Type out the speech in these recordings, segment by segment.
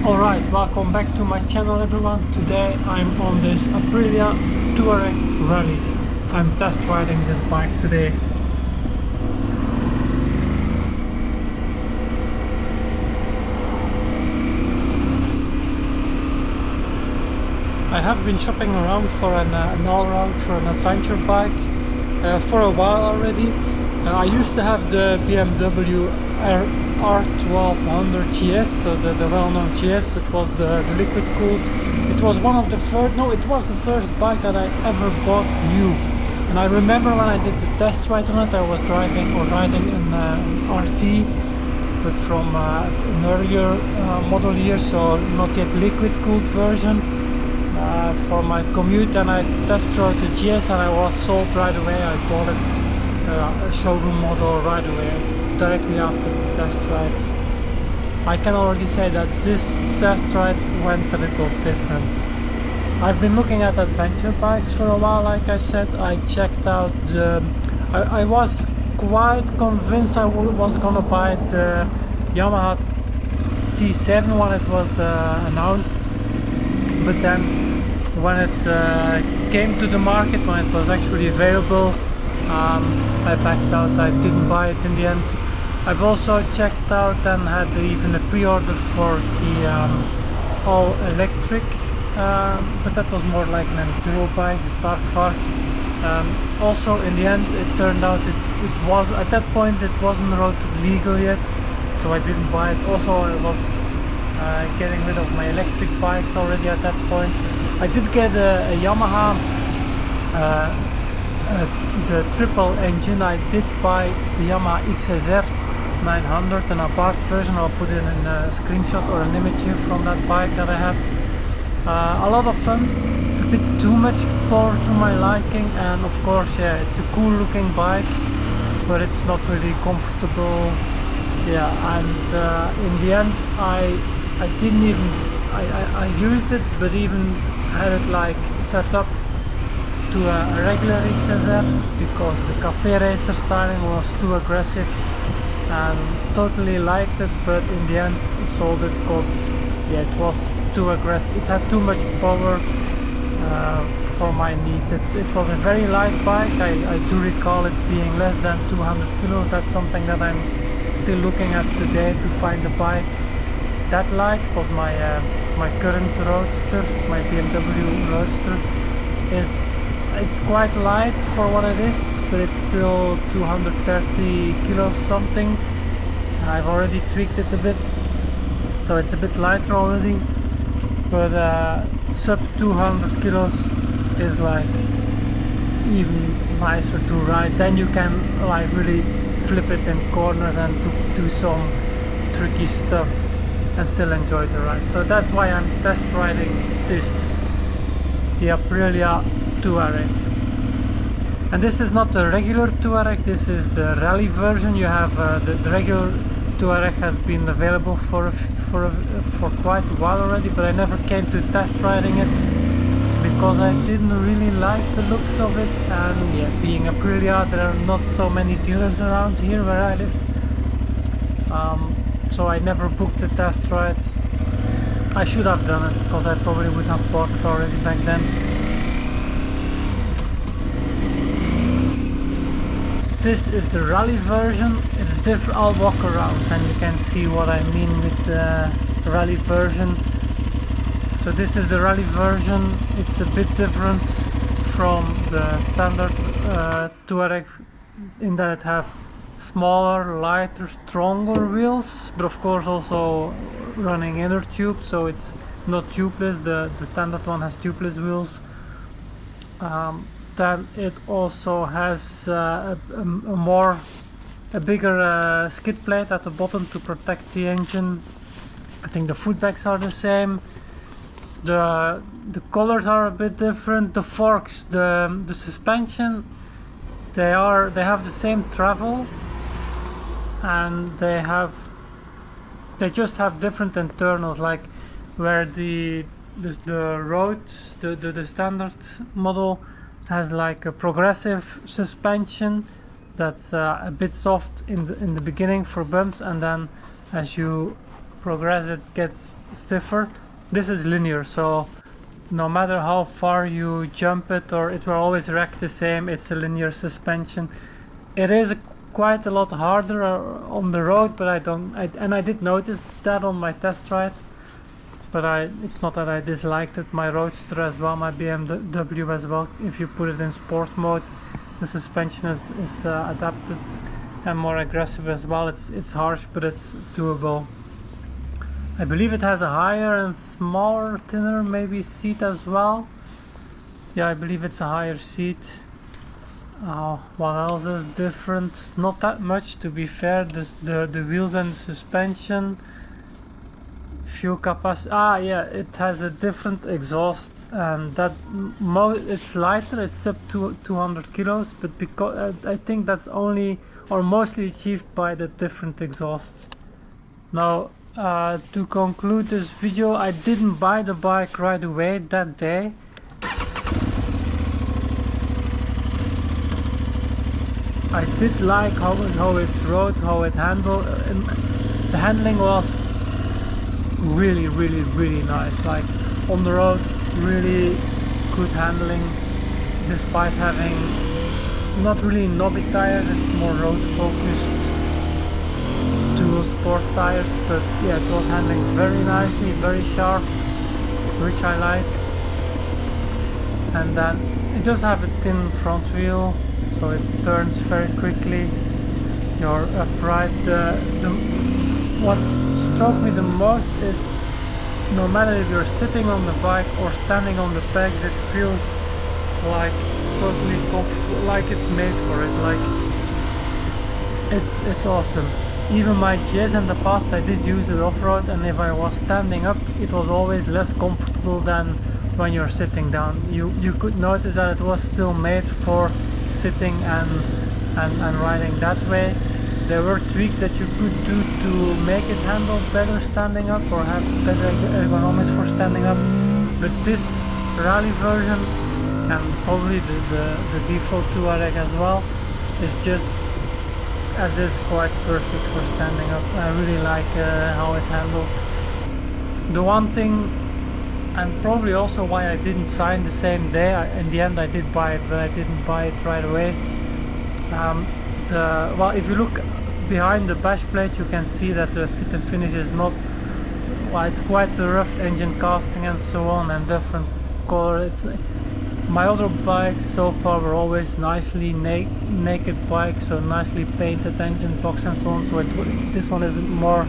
Alright, welcome back to my channel everyone. Today I'm on this Aprilia Tuareg Rally. I'm test riding this bike today. I have been shopping around for an all-round, for an adventure bike for a while already. I used to have the BMW R1200 GS, so the well-known GS. It was the liquid cooled. It was one of the first, no, it was the first bike that I ever bought new. And I remember when I did the test ride on it, I was riding an RT, but from an earlier model year, so not yet liquid cooled version. For my commute, and I test drove the GS and I was sold right away. I bought it a showroom model right away, directly after the test ride. I can already say that this test ride went a little different. I've been looking at adventure bikes for a while, like I said. I checked out I was quite convinced I was gonna buy the Yamaha T7 when it was announced, but then when it came to the market, when it was actually available, I backed out. I didn't buy it in the end. I've also checked out and had even a pre-order for the all-electric, but that was more like an enduro bike, the Starkvark. Also in the end it turned out it was, at that point it wasn't road legal yet, so I didn't buy it. Also I was getting rid of my electric bikes already at that point. I did get a Yamaha, the triple engine. I did buy the Yamaha XSR 900, an apart version. I'll put in a screenshot or an image here from that bike that I had. A lot of fun, a bit too much power to my liking, and of course, yeah, it's a cool looking bike, but it's not really comfortable. Yeah, and in the end, I didn't even, I used it, but even had it like set up to a regular XSR because the cafe racer styling was too aggressive, and totally liked it, but in the end sold it because, yeah, it was too aggressive. It had too much power for my needs. It was a very light bike. I do recall it being less than 200 kilos. That's something that I'm still looking at today, to find a bike that light, because my current Roadster, my BMW Roadster, it's quite light for what it is, but it's still 230 kilos something. I've already tweaked it a bit, so it's a bit lighter already, but sub 200 kilos is like even nicer to ride. Then you can like really flip it in corners and do some tricky stuff and still enjoy the ride. So that's why I'm test riding this, the Aprilia Tuareg. And this is not the regular Tuareg, this is the rally version. You have the regular Tuareg has been available for quite a while already, but I never came to test riding it because I didn't really like the looks of it. And yeah, being Aprilia, there are not so many dealers around here where I live. So I never booked the test rides. I should have done it, because I probably would have bought it already back then. This is the rally version. It's different. I'll walk around and you can see what I mean with the rally version. So this is the rally version. It's a bit different from the standard Tuareg in that it have smaller, lighter, stronger wheels, but of course also running inner tube, so it's not tubeless. The standard one has tubeless wheels. Then it also has a bigger skid plate at the bottom to protect the engine. I think the footbags are the same. The colors are a bit different. The forks, the suspension, they have the same travel, and they just have different internals, like where the standard model has like a progressive suspension that's a bit soft in the beginning for bumps, and then as you progress it gets stiffer. This is linear, so no matter how far you jump it, or it will always react the same. It's a linear suspension. It is quite a lot harder on the road, but I did notice that on my test ride. But it's not that I disliked it. My Roadster as well, my BMW as well. If you put it in sport mode, the suspension is adapted and more aggressive as well. It's harsh, but it's doable. I believe it has a higher and smaller, thinner maybe seat as well. Yeah, I believe it's a higher seat. What else is different? Not that much, to be fair. The wheels and the suspension. Fuel capacity. Yeah, it has a different exhaust, and that it's lighter. It's up to 200 kilos, but because I think that's only or mostly achieved by the different exhaust. Now, to conclude this video, I didn't buy the bike right away that day. I did like how it rode, how it handled. The handling was really nice. Like on the road, really good handling, despite having not really knobby tires. It's more road focused dual sport tires, but yeah, it was handling very nicely, very sharp, which I like. And then it does have a thin front wheel, so it turns very quickly. Your upright, what struck me the most is no matter if you're sitting on the bike or standing on the pegs, it feels like totally comfortable, like it's made for it. Like it's awesome. Even my GS in the past, I did use it off-road, and if I was standing up, it was always less comfortable than when you're sitting down. You could notice that it was still made for sitting and riding that way. There were tweaks that you could do to make it handle better standing up or have better ergonomics for standing up, but this rally version and probably the default Tuareg as well is just as is quite perfect for standing up. I really like how it handled. The one thing, and probably also why I didn't sign the same day, in the end I did buy it, but I didn't buy it right away. Well, if you look behind the bash plate, you can see that the fit and finish is not, well, it's quite the rough engine casting and so on, and different color. My other bikes so far were always nicely naked bikes, so nicely painted engine box and so on. So this one is more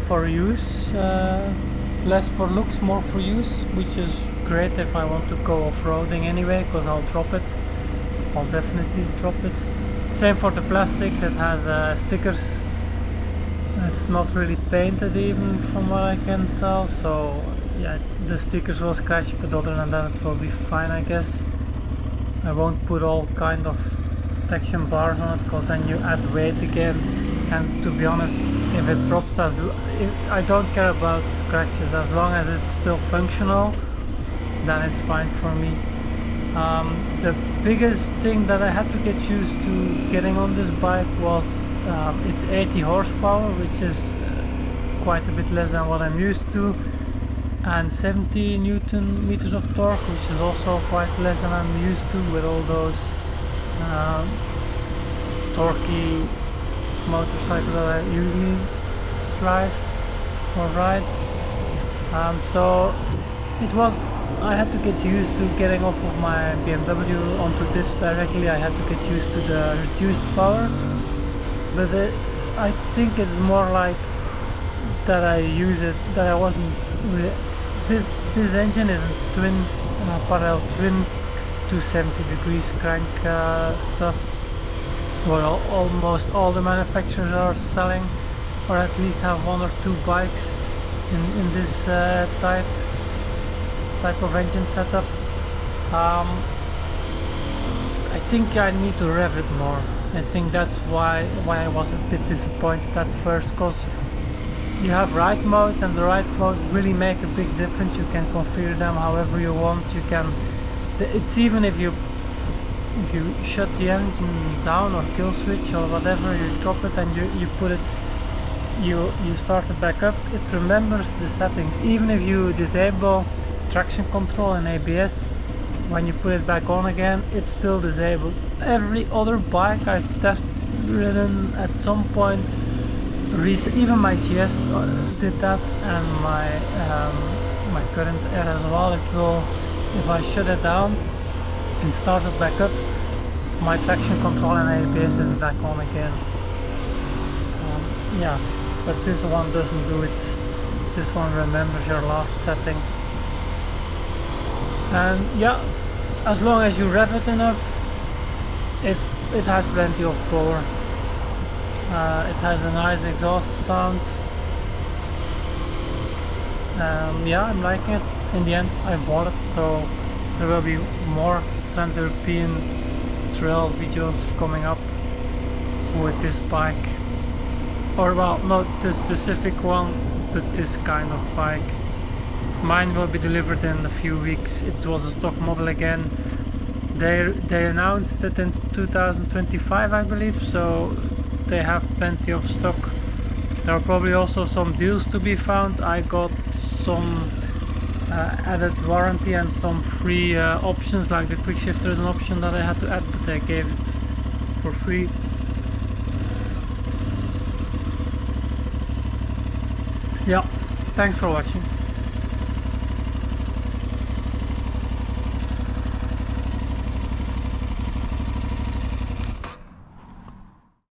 for use, less for looks, more for use, which is great if I want to go off-roading anyway, because I'll drop it. I'll definitely drop it. Same for the plastics. It has stickers. It's not really painted even from what I can tell, so yeah, the stickers will scratch, but other than that it will be fine, I guess. I won't put all kind of protection bars on it, because then you add weight again, and to be honest, if it drops, I don't care about scratches as long as it's still functional, then it's fine for me. The biggest thing that I had to get used to getting on this bike was it's 80 horsepower, which is quite a bit less than what I'm used to, and 70 Newton meters of torque, which is also quite less than I'm used to with all those torquey motorcycles that I usually drive or ride. So I had to get used to getting off of my BMW onto this directly. I had to get used to the reduced power, but I think it's more like that I use it, that I wasn't really, this engine is a twin, parallel twin 270 degrees crank stuff, where almost all the manufacturers are selling, or at least have one or two bikes in this type of engine setup. I think I need to rev it more. I think that's why I was a bit disappointed at first, because you have ride modes, and the ride modes really make a big difference. You can configure them however you want. You can, it's even if you if you shut the engine down or kill switch or whatever, you drop it and you put it, you start it back up, it remembers the settings. Even if you disable traction control and ABS, when you put it back on again, it still disables. Every other bike I've test ridden at some point, even my GS did that, and my current Air as well, it will, if I shut it down and start it back up, my traction control and ABS is back on again. Yeah, but this one doesn't do it. This one remembers your last setting. And yeah, as long as you rev it enough, it has plenty of power. It has a nice exhaust sound. Yeah, I'm liking it. In the end, I bought it, so there will be more Trans-European trail videos coming up with this bike. Or well, not this specific one, but this kind of bike. Mine will be delivered in a few weeks. It was a stock model again. They announced it in 2025, I believe, so they have plenty of stock. There are probably also some deals to be found. I got some added warranty and some free options, like the quick shifter is an option that I had to add, but they gave it for free. Yeah, thanks for watching.